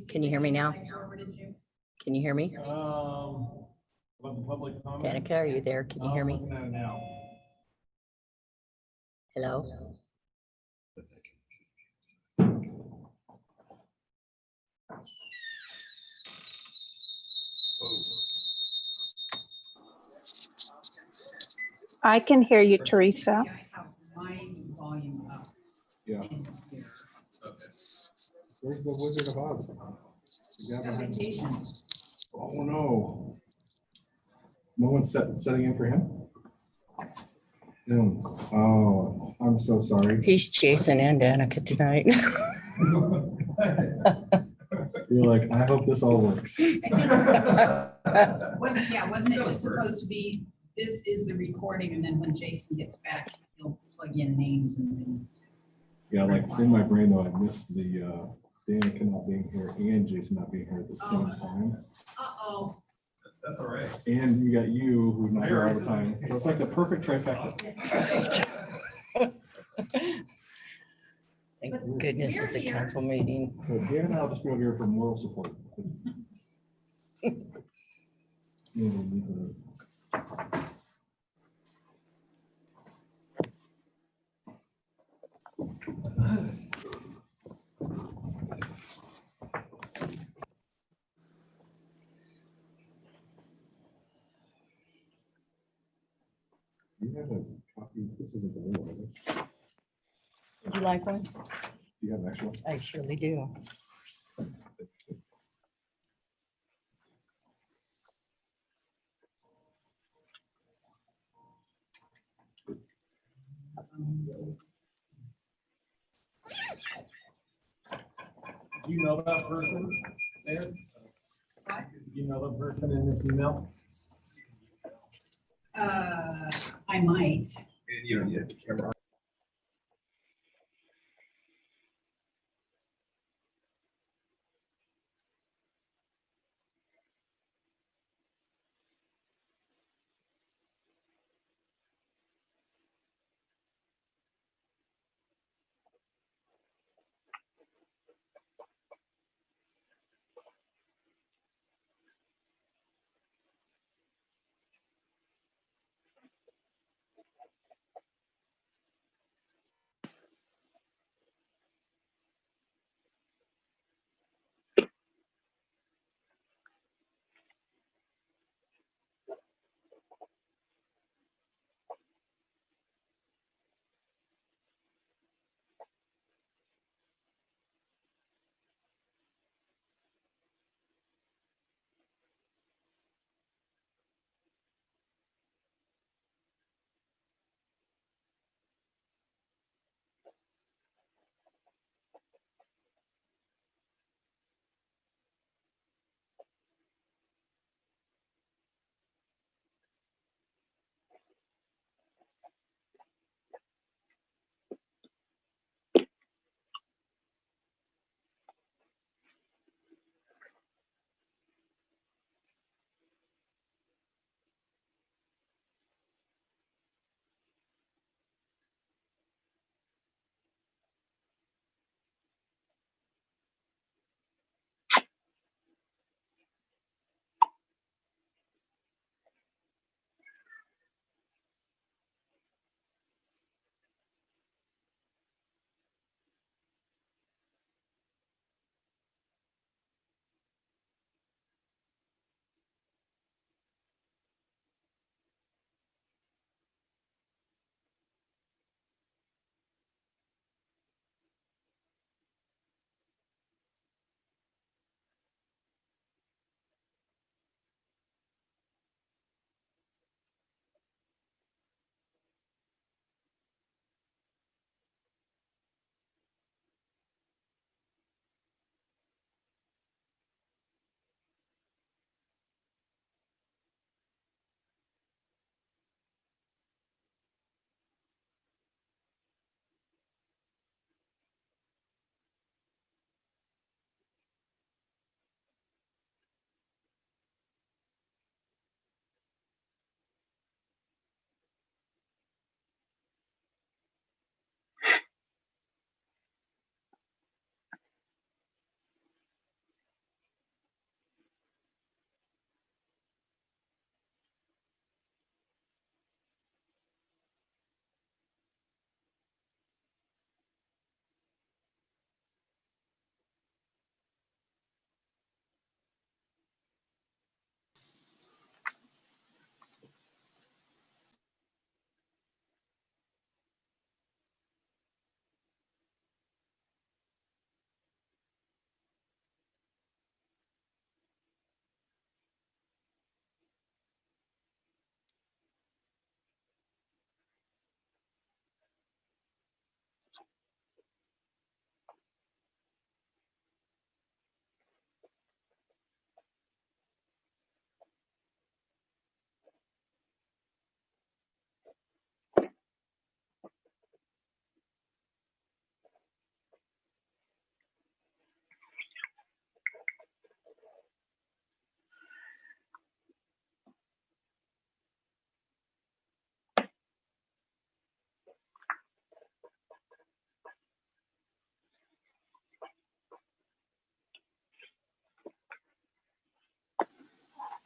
Can you hear me now? Can you hear me? About the public comment. Danica, are you there? Can you hear me? Looking at it now. Hello? I can hear you, Teresa. Yeah. Where's the Wizard of Oz? Oh, no. No one's setting in for him? No. Oh, I'm so sorry. He's Jason and Danica tonight. You're like, I hope this all works. Wasn't it just supposed to be, this is the recording, and then when Jason gets back, he'll plug in names and things. Yeah, like in my brain though, I missed the Danica not being here and Jason not being here at the same time. Uh-oh. That's all right. And you got you who's not here all the time. So it's like the perfect trifecta. Thank goodness it's a council meeting. So Dan and I'll just be over here for moral support. You have a copy. This isn't the new one, is it? Would you like one? Do you have an extra one? I surely do. Do you know that person there? What? Do you know the person in this email? I might. And you don't need the camera.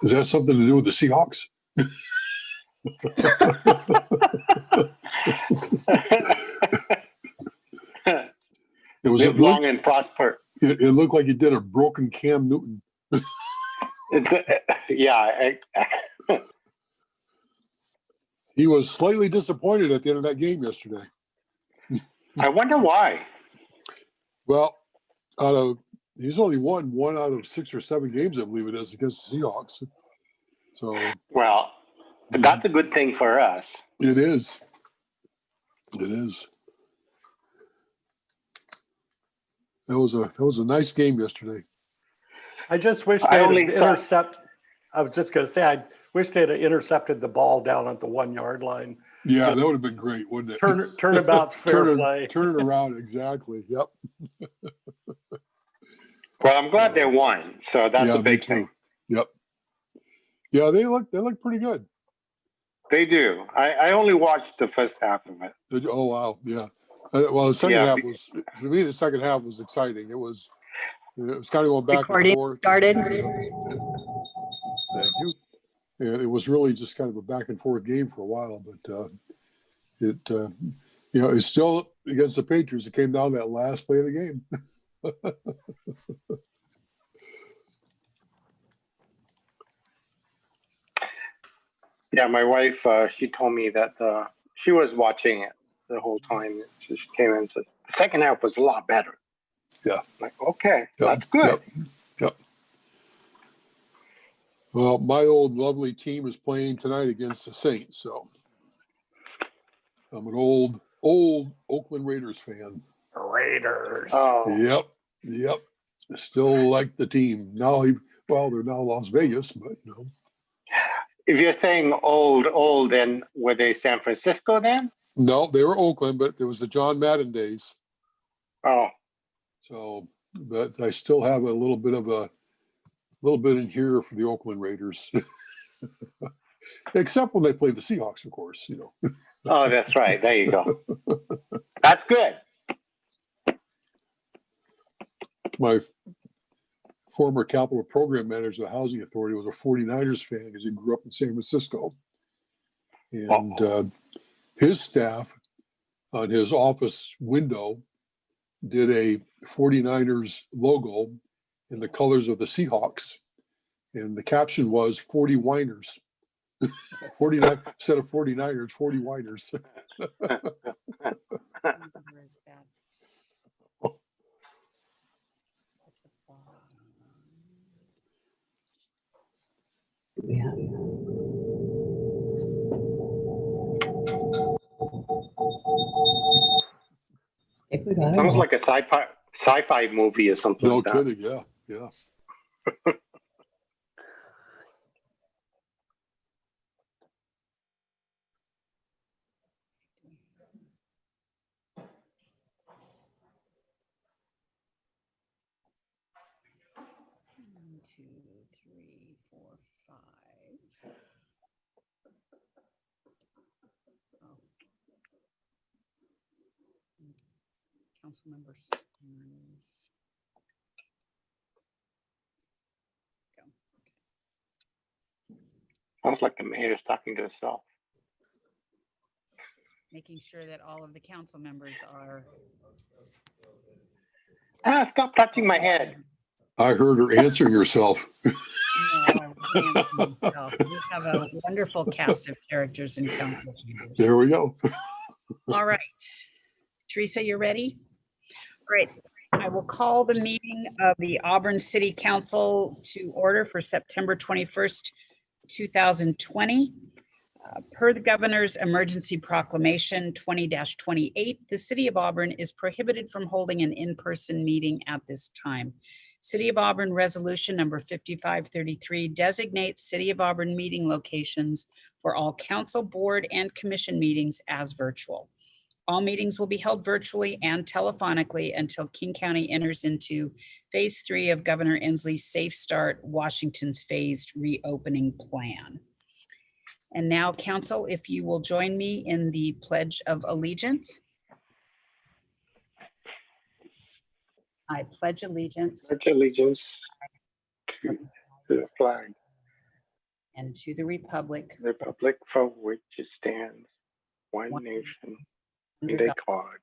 Is that something to do with the Seahawks? It was. Live long and prosper. It looked like he did a broken Cam Newton. Yeah. He was slightly disappointed at the end of that game yesterday. I wonder why. Well, he's only won 1 out of 6 or 7 games, I believe it is, against the Seahawks. So Well, that's a good thing for us. it is. It is. That was a nice game yesterday. I just wish I they'd only have thought- I was just gonna say, I wish they'd have intercepted the ball down at the 1 yard line. Yeah, that would have been great, wouldn't it? Turnabout's fair play. Turn it around, exactly. Yep. Well, I'm glad they won. So that's Yeah, a me big too. thing. Yep. Yeah, they look pretty good. They do. I only watched the first half of it. Oh wow, yeah. Well, the second Yeah, half was, for me, the second half was exciting. It was kind of going back Recording and forth. started. Thank you. And it was really just kind of a back and forth game for a while, but it's still against the Patriots. It came down to that last play of the game. Yeah, my wife, she told me that she was watching it the whole time. She came in and said, the second half was a lot better. Yeah. I'm like, okay, Yep, that's good. Yep. Well, my old lovely team is playing tonight against the Saints, so I'm an old Oakland Raiders fan. Raiders. Oh, Yep. Still like the team. They're now Las Vegas, but if you're saying old, then were they San Francisco then? No, they were Oakland, but it was the John Madden days. Oh, So, but I still have a little bit in here for the Oakland Raiders, except when they play the Seahawks, of course. oh, that's right. There you go. That's good. My former capital program manager of the housing authority was a 49ers fan because he grew up in San Francisco, and his staff on his office window did a 49ers logo in the colors of the Seahawks. And the caption was 40 whiners. 49 instead of 49ers, 40 whiners. Yeah. If we got it Sounds all. like a sci-fi movie or something No like that. kidding, yeah. One, two, three, four, five. Oh. Councilmember Stearns. Go. Sounds like the mayor's talking to herself. Making sure that all of the council members are. Stop touching my head. I heard her answering herself. No, himself. We have a wonderful cast of characters in council chambers. There we go. All right. Teresa, you're ready? Great. I will call the meeting of the Auburn City Council to order for September 21st, 2020. Per the governor's emergency proclamation 20-28, the city of Auburn is prohibited from holding an in-person meeting at this time. City of Auburn Resolution number 5533 designates City of Auburn meeting locations for all council, board, and commission meetings as virtual. All meetings will be held virtually and telephonically until King County enters into Phase 3 of Governor Inslee's Safe Start, Washington's phased reopening plan. And now, council, if you will join me in the Pledge of Allegiance. I pledge allegiance Pledge allegiance to the flag and to the republic republic for which it stands, one One nation, under under God, God,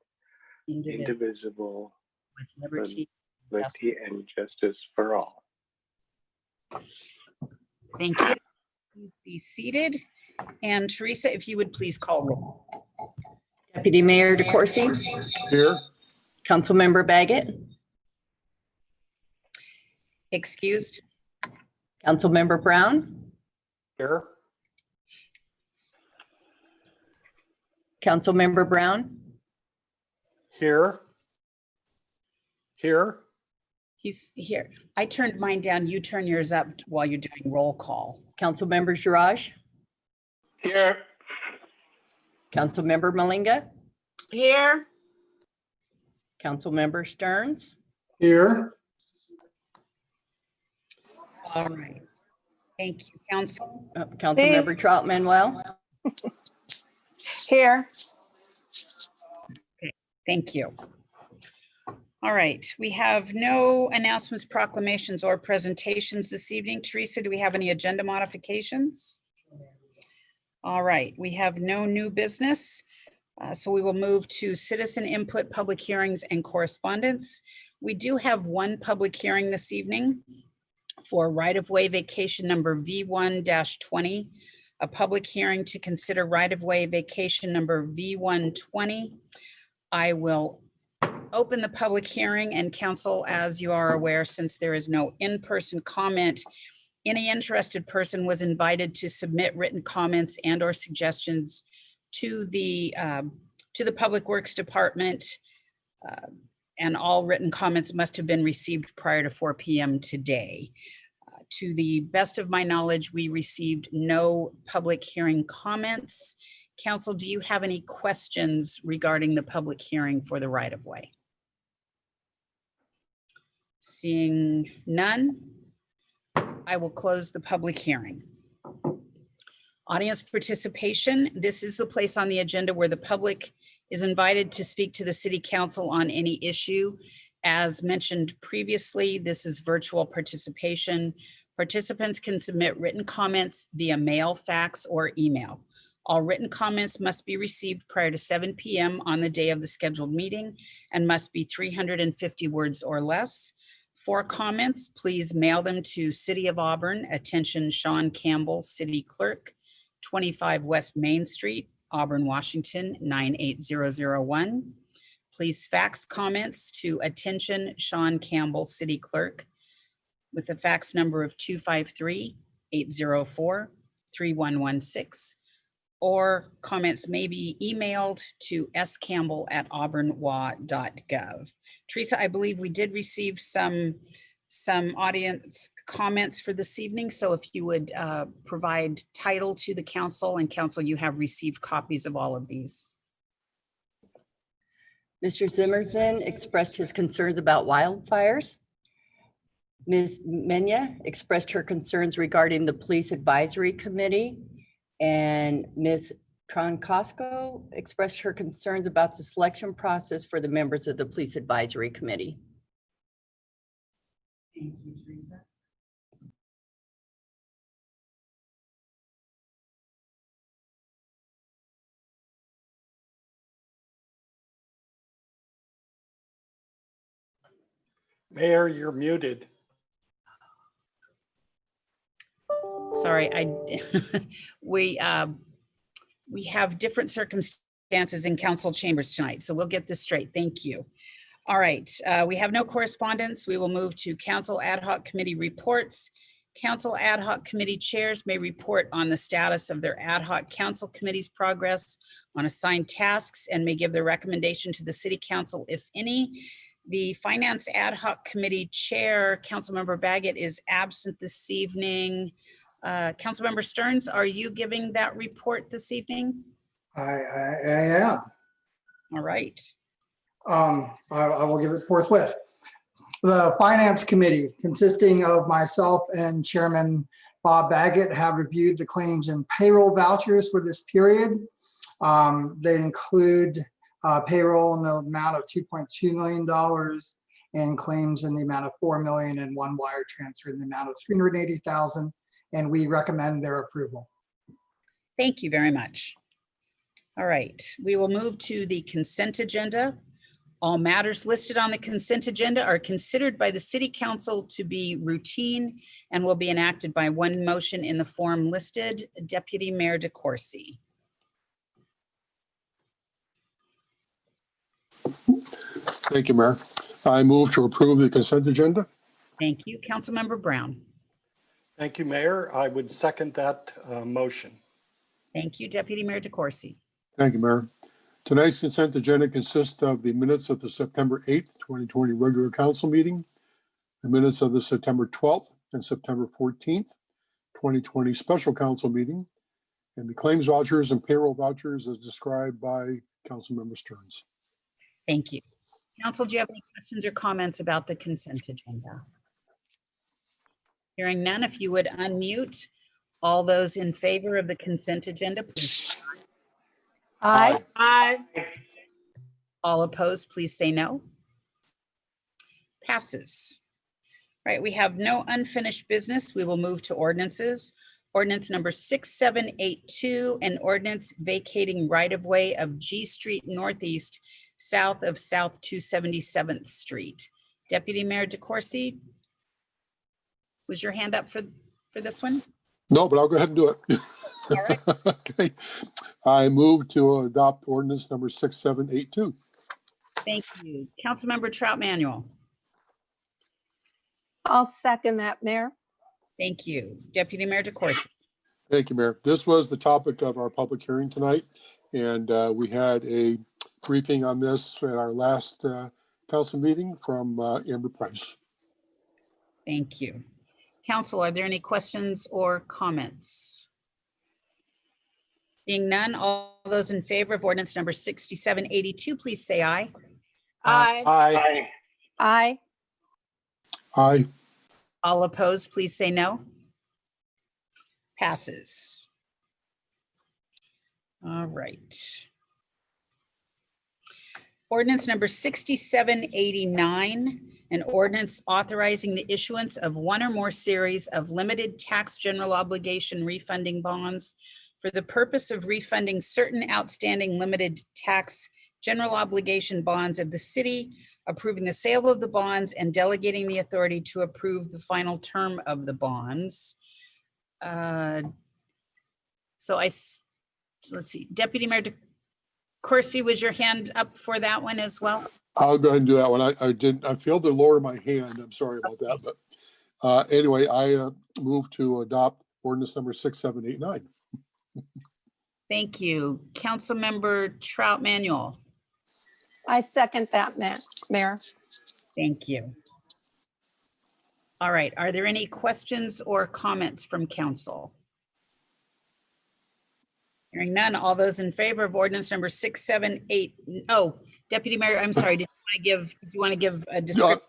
indivisible, indivisible, with liberty. with liberty and justice for all. Thank you. Please be seated. And Teresa, if you would please call roll. Deputy Mayor DeCoursey, Here, Councilmember Baggett, Excused. Councilmember Brown, Here, Councilmember Brown, here, here, He's here. I turned mine down. You turn yours up while you're doing roll call. Councilmember Girage, Here, Councilmember Malinga, Here. Councilmember Stearns, here, All right. Thank you, council. Councilmember Trout Manuel, Here. Thank you. All right, we have no announcements, proclamations, or presentations this evening. Teresa, do we have any agenda modifications? All right, we have no new business. So we will move to citizen input, public hearings, and correspondence. We do have one public hearing this evening for right-of-way vacation number V1-20, a public hearing to consider right-of-way vacation number V120. I will open the public hearing, and council, as you are aware, since there is no in-person comment, any interested person was invited to submit written comments and or suggestions to the Public Works Department, and all written comments must have been received prior to 4 p.m. today. To the best of my knowledge, we received no public hearing comments. Council, do you have any questions regarding the public hearing for the right-of-way? Seeing none, I will close the public hearing. Audience participation. This is the place on the agenda where the public is invited to speak to the city council on any issue. As mentioned previously, this is virtual participation. Participants can submit written comments via mail, fax, or email. All written comments must be received prior to 7 p.m. on the day of the scheduled meeting and must be 350 words or less. For comments, please mail them to City of Auburn, attention Sean Campbell, City Clerk, 25 West Main Street, Auburn, Washington, 98001. Please fax comments to attention Sean Campbell, City Clerk, with the fax number of 253-804-3116. Or comments may be emailed to scampbell@auburnwa.gov. Teresa, I believe we did receive some audience comments for this evening. So if you would provide title to the council, and council, you have received copies of all of these. Mr. Zimmerman expressed his concerns about wildfires. Ms. Menya expressed her concerns regarding the Police Advisory Committee. And Ms. Tronkowsko expressed her concerns about the selection process for the members of the Police Advisory Committee. Thank you, Teresa. Mayor, you're muted. Sorry, we have different circumstances in council chambers tonight, so we'll get this straight. Thank you. All right, we have no correspondence. We will move to council ad hoc committee reports. Council ad hoc committee chairs may report on the status of their ad hoc council committee's progress on assigned tasks and may give their recommendation to the city council, if any. The finance ad hoc committee chair, Councilmember Baggett, is absent this evening. Councilmember Stearns, are you giving that report this evening? I am. All right. I will give it forthwith. The Finance Committee, consisting of myself and Chairman Bob Baggett, have reviewed the claims and payroll vouchers for this period. They include payroll in the amount of $2.2 million and claims in the amount of $4 million, and one wire transfer in the amount of $380,000 and we recommend their approval. Thank you very much. All right, we will move to the consent agenda. All matters listed on the consent agenda are considered by the City Council to be routine and will be enacted by one motion in the form listed. Deputy Mayor DeCoursey. Thank you, Mayor. I move to approve the consent agenda. Thank you. Councilmember Brown. Thank you, Mayor. I would second that motion. Thank you, Deputy Mayor DeCoursey. Thank you, Mayor. Tonight's consent agenda consists of the minutes of the September 8th, 2020 regular council meeting, the minutes of the September 12th and September 14th, 2020 special council meeting, and the claims vouchers and payroll vouchers as described by Councilmember Stearns. Thank you. Council, do you have any questions or comments about the consent agenda? Hearing none, if you would unmute. All those in favor of the consent agenda, please. Aye. Aye. All opposed, please say no. Passes. Right, we have no unfinished business. We will move to ordinances. Ordinance number 6782, an ordinance vacating right-of-way of G Street Northeast, south of South 277th Street. Deputy Mayor DeCoursey, was your hand up for this one? No, but I'll go ahead and do it. All right. Okay. I move to adopt ordinance number 6782. Thank you. Councilmember Trout Manuel. I'll second that, Mayor. Thank you. Deputy Mayor DeCoursey. Thank you, Mayor. This was the topic of our public hearing tonight, and we had a briefing on this at our last council meeting from Amber Price. Thank you. Council, are there any questions or comments? Seeing none, all those in favor of ordinance number 6782, please say aye. Aye. Aye. Aye. Aye. All opposed, please say no. Passes. All right. Ordinance number 6789, an ordinance authorizing the issuance of one or more series of limited tax general obligation refunding bonds for the purpose of refunding certain outstanding limited tax general obligation bonds of the city, approving the sale of the bonds and delegating the authority to approve the final term of the bonds. Let's see, Deputy Mayor DeCoursey, was your hand up for that one as well? I'll go ahead and do that one. I failed to lower my hand. I'm sorry about that. But anyway, I move to adopt ordinance number 6789. Thank you. Councilmember Trout Manuel. I second that, Mayor. Thank you. All right, are there any questions or comments from council? Hearing none, all those in favor of ordinance number 678, oh, Deputy Mayor, I'm sorry, do you want to give a description?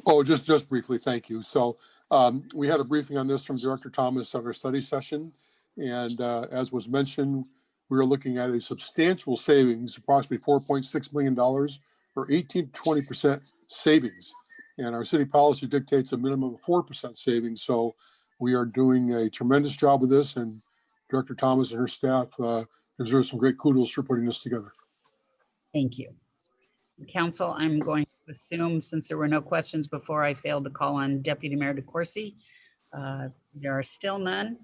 Oh, just briefly, thank you. So we had a briefing on this from Director Thomas at our study session. And as was mentioned, we were looking at a substantial savings, approximately $4.6 million or 18 to 20% savings. And our city policy dictates a minimum of 4% savings. So we are doing a tremendous job with this, and Director Thomas and her staff deserve some great kudos for putting this together. Thank you. Council, I'm going to assume, since there were no questions before, I failed to call on Deputy Mayor DeCoursey. There are still none.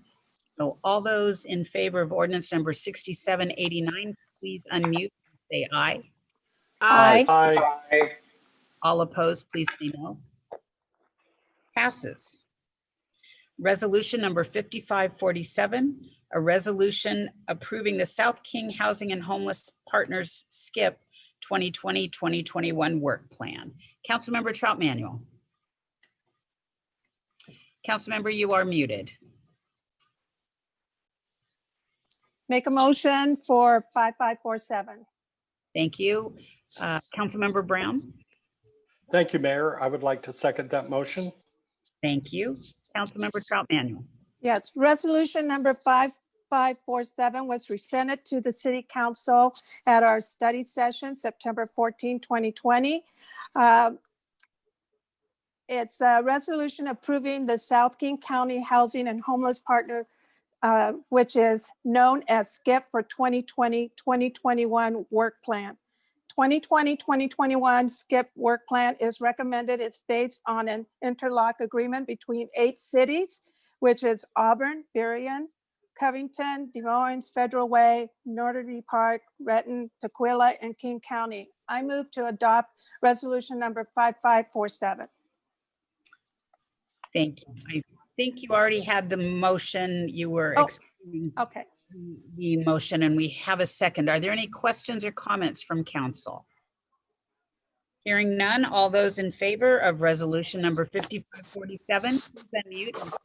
So all those in favor of ordinance number 6789, please unmute and say aye. Aye. Aye. All opposed, please say no. Passes. Resolution number 5547, a resolution approving the South King Housing and Homeless Partners SKIP 2020-2021 work plan. Councilmember Trout Manuel. Councilmember, you are muted. Make a motion for 5547. Thank you. Councilmember Brown. Thank you, Mayor. I would like to second that motion. Thank you. Councilmember Trout Manuel. Yes, resolution number 5547 was presented to the City Council at our study session, September 14, 2020. It's a resolution approving the South King County Housing and Homeless Partner, which is known as SKIP for 2020-2021 work plan. 2020-2021 SKIP work plan is recommended. It's based on an interlock agreement between 8 cities, which is Auburn, Berrien, Covington, Des Moines, Federal Way, Normandy Park, Renton, Tequila, and King County. I move to adopt resolution number 5547. Thank you. I think you already had the motion. You were Oh. explaining Okay. the motion, and we have a second. Are there any questions or comments from council? Hearing none, all those in favor of resolution number 5547, please unmute and say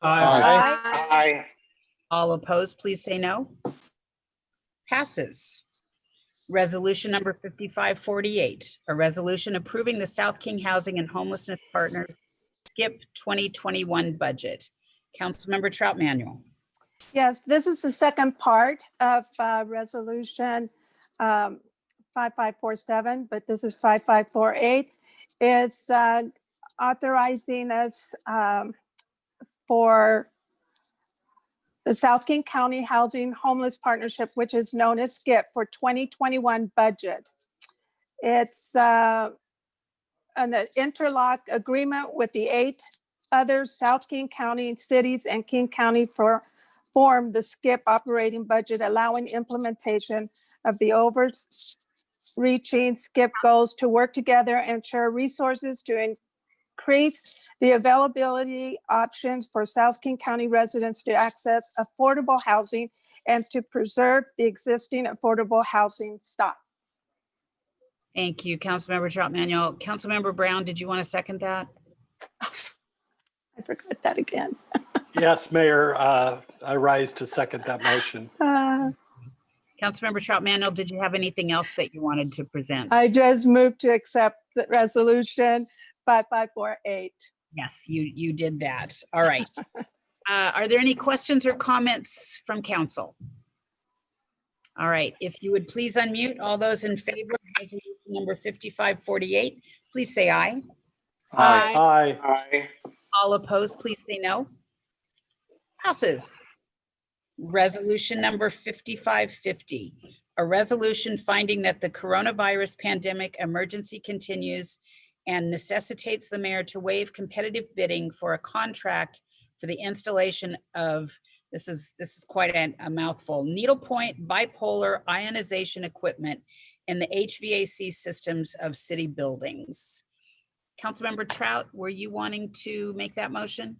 aye. Aye. All opposed, please say no. Passes. Resolution number 5548, a resolution approving the South King Housing and Homelessness Partners SKIP 2021 budget. Councilmember Trout Manuel. Yes, this is the second part of resolution 5547, but this is 5548. It's authorizing us for the South King County Housing Homeless Partnership, which is known as SKIP, for 2021 budget. It's an interlock agreement with the 8 other South King County cities and King County form the SKIP operating budget, allowing implementation of the overreaching SKIP goals to work together and share resources to increase the availability options for South King County residents to access affordable housing and to preserve the existing affordable housing stock. Thank you, Councilmember Trout Manuel. Councilmember Brown, did you want to second that? I forgot that again. Yes, Mayor, I rise to second that motion. Councilmember Trout Manuel, did you have anything else that you wanted to present? I just moved to accept the resolution 5548. Yes, you did that. All right. Are there any questions or comments from council? All right, if you would please unmute. All those in favor of resolution number 5548, please say aye. Aye. Aye. All opposed, please say no. Passes. Resolution number 5550, a resolution finding that the coronavirus pandemic emergency continues and necessitates the mayor to waive competitive bidding for a contract for the installation of, this is quite a mouthful, needlepoint bipolar ionization equipment in the HVAC systems of city buildings. Councilmember Trout, were you wanting to make that motion?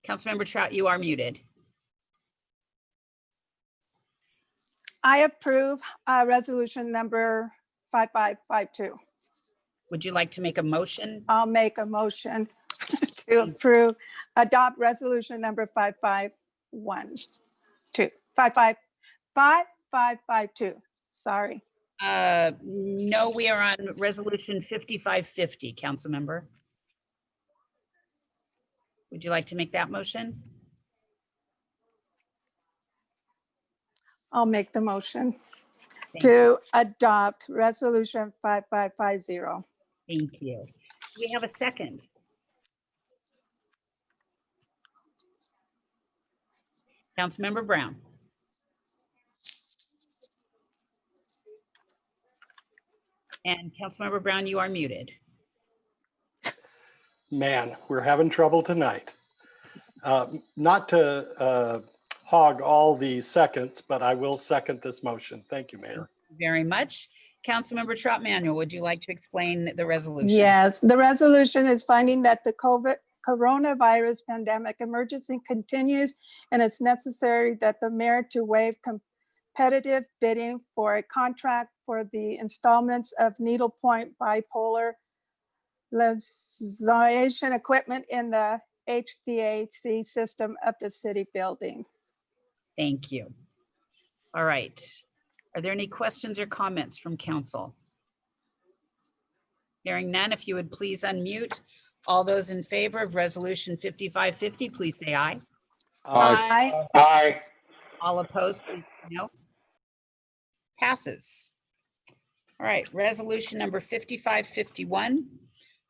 Councilmember Trout, you are muted. I approve resolution number 5552. Would you like to make a motion? I'll make a motion to adopt resolution number 5552. Sorry. No, we are on resolution 5550, Councilmember. Would you like to make that motion? I'll make the motion Thank you. to adopt resolution 5550. Thank you. Do we have a second? Councilmember Brown. And Councilmember Brown, you are muted. Man, we're having trouble tonight. Not to hog all the seconds, but I will second this motion. Thank you, Mayor. Very much. Councilmember Trout Manuel, would you like to explain the resolution? Yes, the resolution is finding that the coronavirus pandemic emergency continues and it's necessary that the mayor to waive competitive bidding for a contract for the installments of needlepoint bipolar ionization equipment in the HVAC system of the city building. Thank you. All right. Are there any questions or comments from council? Hearing none, if you would please unmute. All those in favor of resolution 5550, please say aye. Aye. Aye. All opposed, please say no. Passes. All right, resolution number 5551.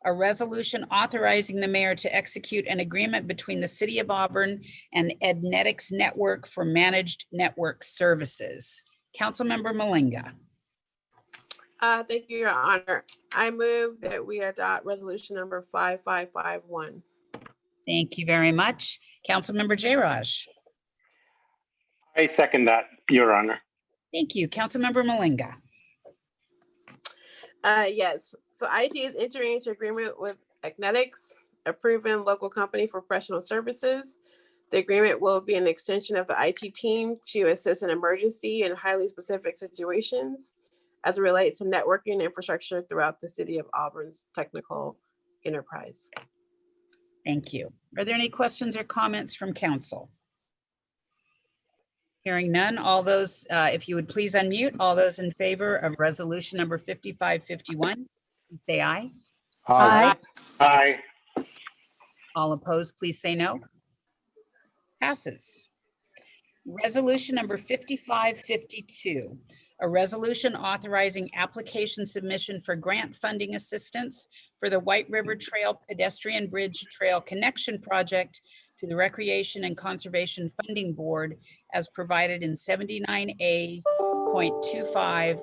A resolution authorizing the mayor to execute an agreement between the city of Auburn and Ednetics Network for managed network services. Councilmember Malinga. Thank you, Your Honor. I move that we adopt resolution number 5551. Thank you very much. Councilmember Jayraj. I second that, Your Honor. Thank you. Councilmember Malinga. Yes, so IT is entering into agreement with Agnetics, a proven local company for professional services. The agreement will be an extension of the IT team to assist in emergency and highly specific situations as it relates to networking infrastructure throughout the city of Auburn's technical enterprise. Thank you. Are there any questions or comments from council? Hearing none, all those, if you would please unmute, all those in favor of resolution number 5551, say aye. Aye. Aye. All opposed, please say no. Passes. Resolution number 5552, a resolution authorizing application submission for grant funding assistance for the White River Trail Pedestrian Bridge Trail Connection Project to the Recreation and Conservation Funding Board as provided in 79A.25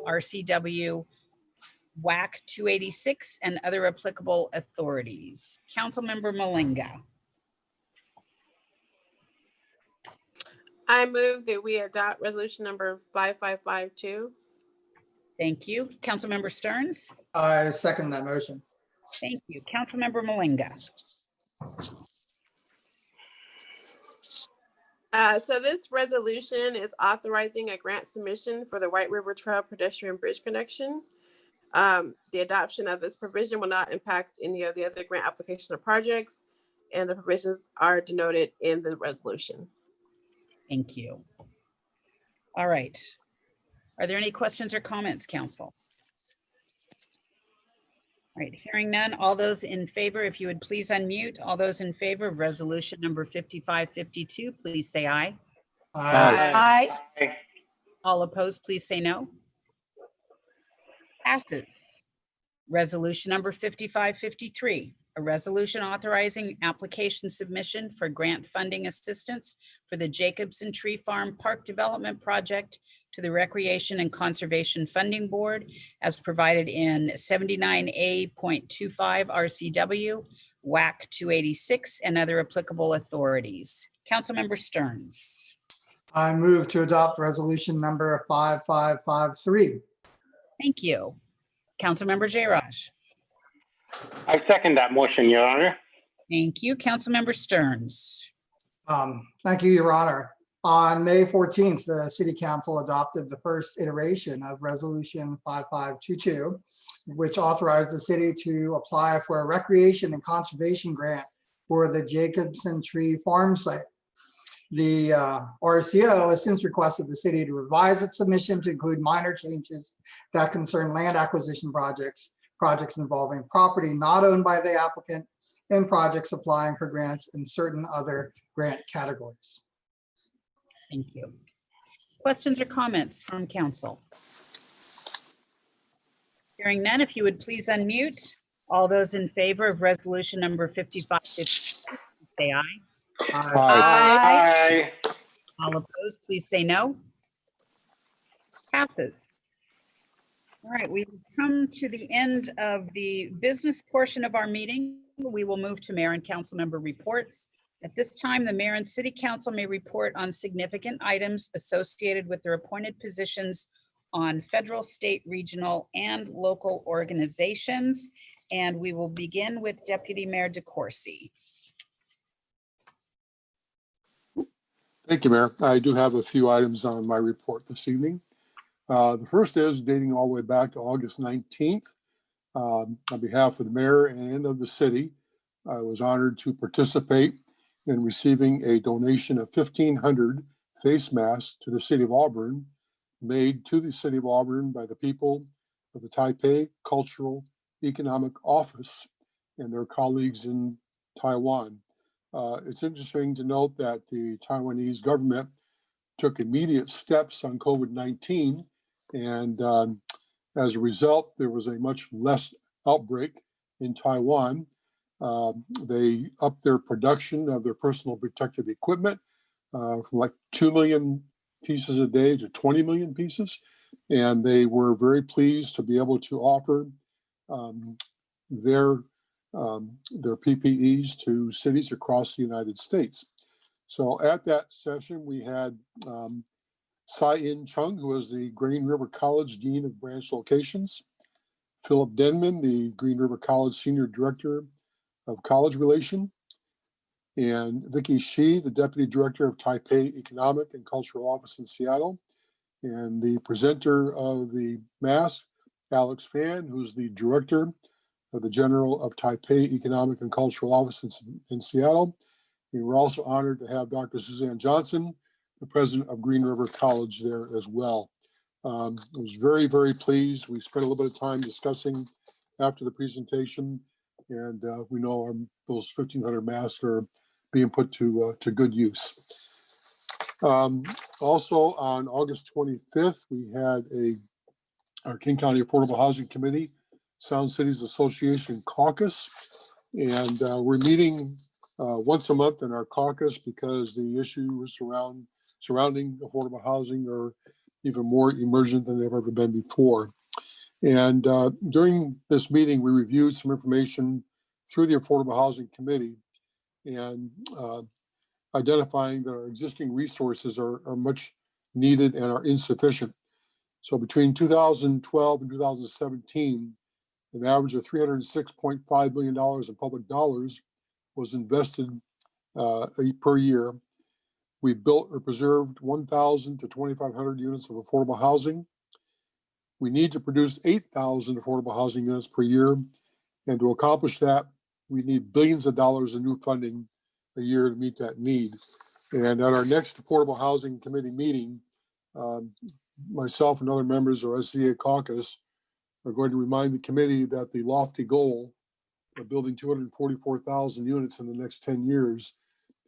RCW WAC 286 and other applicable authorities. Councilmember Malinga. I move that we adopt resolution number 5552. Thank you. Councilmember Stearns. I second that motion. Thank you. Councilmember Malinga. So this resolution is authorizing a grant submission for the White River Trail Pedestrian Bridge Connection. The adoption of this provision will not impact any of the other grant application or projects, and the provisions are denoted in the resolution. Thank you. All right. Are there any questions or comments, council? All right, hearing none, all those in favor, if you would please unmute, all those in favor of resolution number 5552, please say aye. Aye. Aye. All opposed, please say no. Passes. Resolution number 5553, a resolution authorizing application submission for grant funding assistance for the Jacobson Tree Farm Park Development Project to the Recreation and Conservation Funding Board as provided in 79A.25 RCW, WAC 286, and other applicable authorities. Councilmember Stearns. I move to adopt resolution number 5553. Thank you. Councilmember Jayraj. I second that motion, Your Honor. Thank you. Councilmember Stearns. Thank you, Your Honor. On May 14th, the City Council adopted the first iteration of Resolution 5522, which authorized the city to apply for a recreation and conservation grant for the Jacobson Tree Farm site. The RCO has since requested the city to revise its submission to include minor changes that concern land acquisition projects involving property not owned by the applicant, and projects applying for grants in certain other grant categories. Thank you. Questions or comments from council? Hearing none, if you would please unmute. All those in favor of resolution number 5552, say aye. Aye. Aye. All opposed, please say no. Passes. All right, we've come to the end of the business portion of our meeting. We will move to mayor and council member reports. At this time, the mayor and city council may report on significant items associated with their appointed positions on federal, state, regional, and local organizations. And we will begin with Deputy Mayor DeCoursey. Thank you, Mayor. I do have a few items on my report this evening. The first is dating all the way back to August 19th. On behalf of the mayor and of the city, I was honored to participate in receiving a donation of 1,500 face masks to the city of Auburn, made to the city of Auburn by the people of the Taipei Cultural Economic Office and their colleagues in Taiwan. It's interesting to note that the Taiwanese government took immediate steps on COVID-19 and As a result, there was a much less outbreak in Taiwan. They upped their production of their personal protective equipment from like 2 million pieces a day to 20 million pieces. And they were very pleased to be able to offer their PPEs to cities across the United States. So at that session, we had Sai-In Chung, who was the Green River College Dean of Branch Locations, Philip Denman, the Green River College Senior Director of College Relation, and Vicki Shi, the Deputy Director of Taipei Economic and Cultural Office in Seattle, and the presenter of the mass, Alex Fan, who's the Director of the General of Taipei Economic and Cultural Office in Seattle. We were also honored to have Dr. Suzanne Johnson, the President of Green River College, there as well. I was very, very pleased. We spent a little bit of time discussing after the presentation, and we know those 1,500 masks are being put to good use. Also on August 25th, we had our King County Affordable Housing Committee, Sound Cities Association caucus, and we're meeting once a month in our caucus because the issues surrounding affordable housing are even more emergent than they've ever been before. And during this meeting, we reviewed some information through the Affordable Housing Committee and identifying that our existing resources are much needed and are insufficient. So between 2012 and 2017, an average of $306.5 million in public dollars was invested per year. We built or preserved 1,000 to 2,500 units of affordable housing. We need to produce 8,000 affordable housing units per year. And to accomplish that, we need billions of dollars in new funding a year to meet that need. And at our next Affordable Housing Committee meeting, myself and other members of our SCA caucus are going to remind the committee that the lofty goal of building 244,000 units in the next 10 years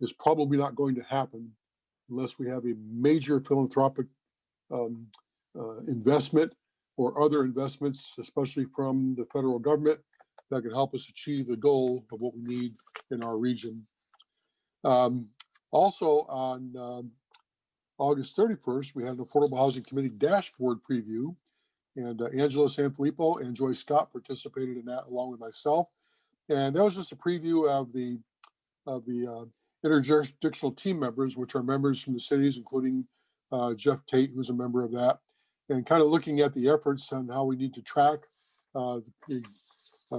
is probably not going to happen unless we have a major philanthropic investment or other investments, especially from the federal government, that can help us achieve the goal of what we need in our region. Also on August 31st, we had an Affordable Housing Committee dashboard preview, and Angela Sanfilippo and Joy Scott participated in that along with myself. And that was just a preview of the interjurisdictional team members, which are members from the cities, including Jeff Tate, who's a member of that, and kind of looking at the efforts on how we need to track the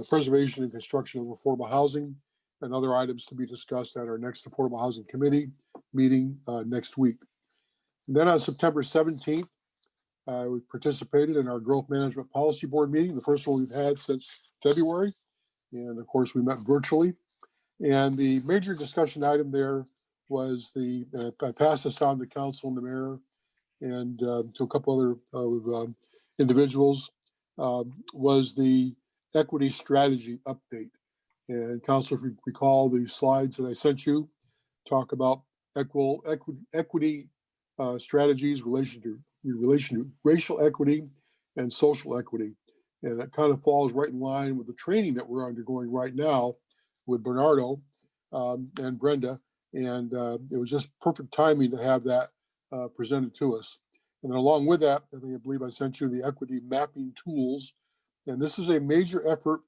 preservation and construction of affordable housing and other items to be discussed at our next Affordable Housing Committee meeting next week. And then on September 17th, we participated in our Growth Management Policy Board meeting, the first one we've had since February. And of course, we met virtually. And the major discussion item there was I passed this on to council and the mayor and to a couple other individuals, was the equity strategy update. And council, if you recall the slides that I sent you, talk about equity strategies relation to racial equity and social equity. And it kind of falls right in line with the training that we're undergoing right now with Bernardo and Brenda. And it was just perfect timing to have that presented to us. And then along with that, I believe I sent you the equity mapping tools. And this is a major effort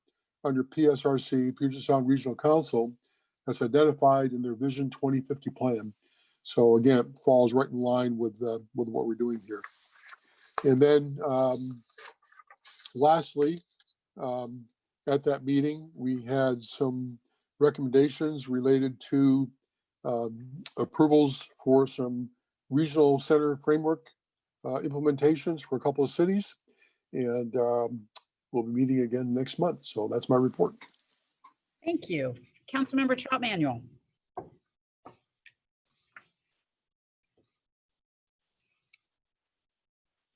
under PSRC, Puget Sound Regional Council, that's identified in their Vision 2050 plan. So again, it falls right in line with what we're doing here. And then lastly, at that meeting, we had some recommendations related to approvals for some regional center framework implementations for a couple of cities. And we'll be meeting again next month. So that's my report. Thank you. Councilmember Trout Manuel.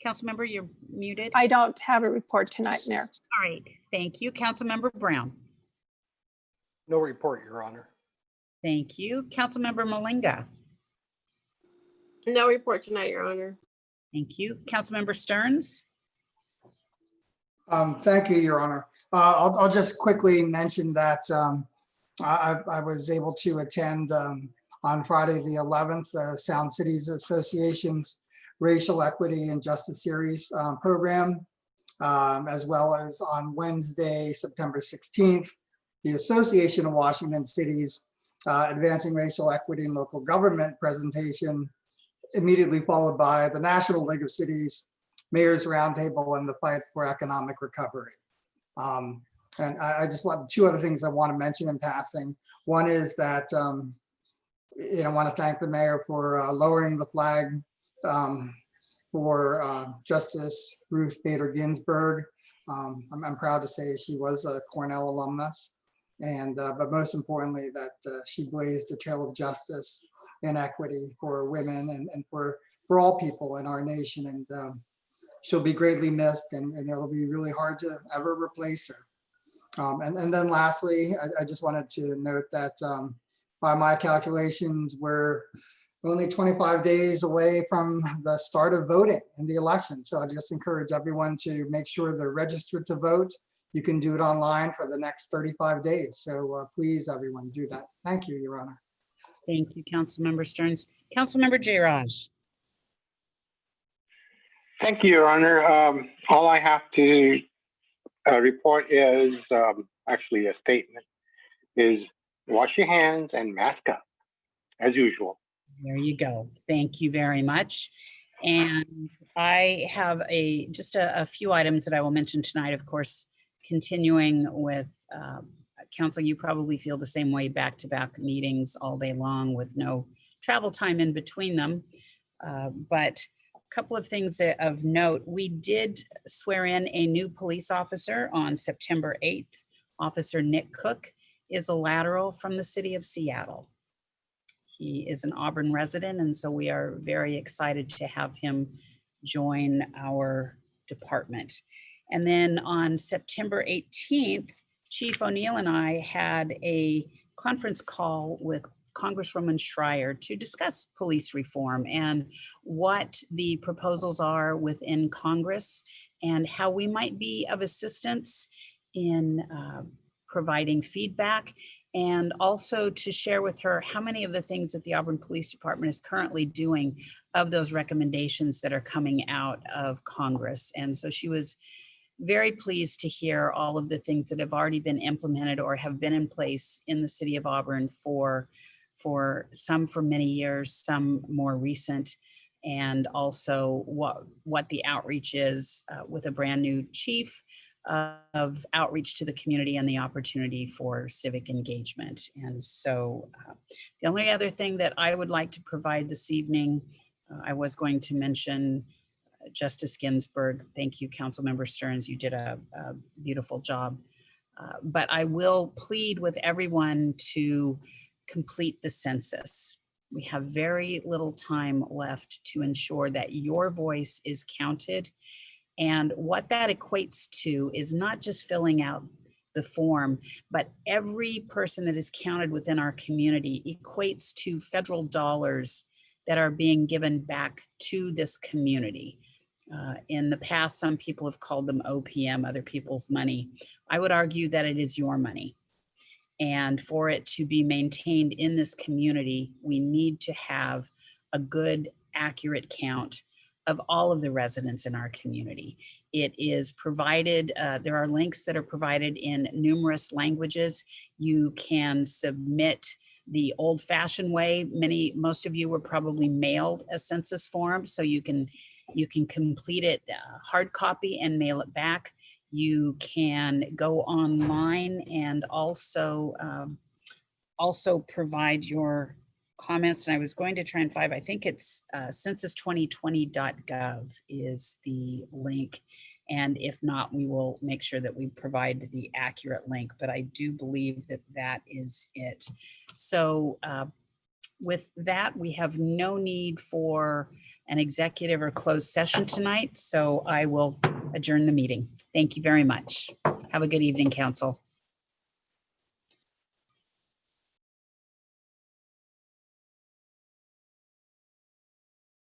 Councilmember, you're muted. I don't have a report tonight, Mayor. All right, thank you. Councilmember Brown. No report, Your Honor. Thank you. Councilmember Malinga. No report tonight, Your Honor. Thank you. Councilmember Stearns. Thank you, Your Honor. I'll just quickly mention that I was able to attend on Friday the 11th, Sound Cities Association's Racial Equity and Justice Series program, as well as on Wednesday, September 16th, the Association of Washington Cities Advancing Racial Equity in Local Government presentation, immediately followed by the National League of Cities Mayor's Roundtable and the Fight for Economic Recovery. And I just want two other things I want to mention in passing. One is that I want to thank the mayor for lowering the flag for Justice Ruth Bader Ginsburg. I'm proud to say she was a Cornell alumnus, and but most importantly that she blazed a trail of justice and equity for women and for all people in our nation. And she'll be greatly missed, and it'll be really hard to ever replace her. And then lastly, I just wanted to note that by my calculations, we're only 25 days away from the start of voting in the election. So I just encourage everyone to make sure they're registered to vote. You can do it online for the next 35 days. So please, everyone, do that. Thank you, Your Honor. Thank you, Councilmember Stearns. Councilmember Jayraj. Thank you, Your Honor. All I have to report is actually a statement, is wash your hands and mask up as usual. There you go. Thank you very much. And I have just a few items that I will mention tonight. Of course, continuing with council, you probably feel the same way, back-to-back meetings all day long with no travel time in between them. But a couple of things of note, we did swear in a new police officer on September 8th. Officer Nick Cook is a lateral from the city of Seattle. He is an Auburn resident, and so we are very excited to have him join our department. And then on September 18th, Chief O'Neill and I had a conference call with Congresswoman Schreier to discuss police reform and what the proposals are within Congress and how we might be of assistance in providing feedback, and also to share with her how many of the things that the Auburn Police Department is currently doing of those recommendations that are coming out of Congress. And so she was very pleased to hear all of the things that have already been implemented or have been in place in the city of Auburn for some for many years, some more recent, and also what the outreach is with a brand new chief of outreach to the community and the opportunity for civic engagement. And so the only other thing that I would like to provide this evening, I was going to mention Justice Ginsburg. Thank you, Councilmember Stearns. You did a beautiful job. But I will plead with everyone to complete the census. We have very little time left to ensure that your voice is counted. And what that equates to is not just filling out the form, but every person that is counted within our community equates to federal dollars that are being given back to this community. In the past, some people have called them OPM, other people's money. I would argue that it is your money. And for it to be maintained in this community, we need to have a good, accurate count of all of the residents in our community. It is provided, there are links that are provided in numerous languages. You can submit the old-fashioned way. Most of you were probably mailed a census form, so you can complete it hard copy and mail it back. You can go online and also provide your comments. And I was going to try and find, I think it's census2020.gov is the link. And if not, we will make sure that we provide the accurate link, but I do believe that that is it. So with that, we have no need for an executive or closed session tonight. So I will adjourn the meeting. Thank you very much. Have a good evening, council.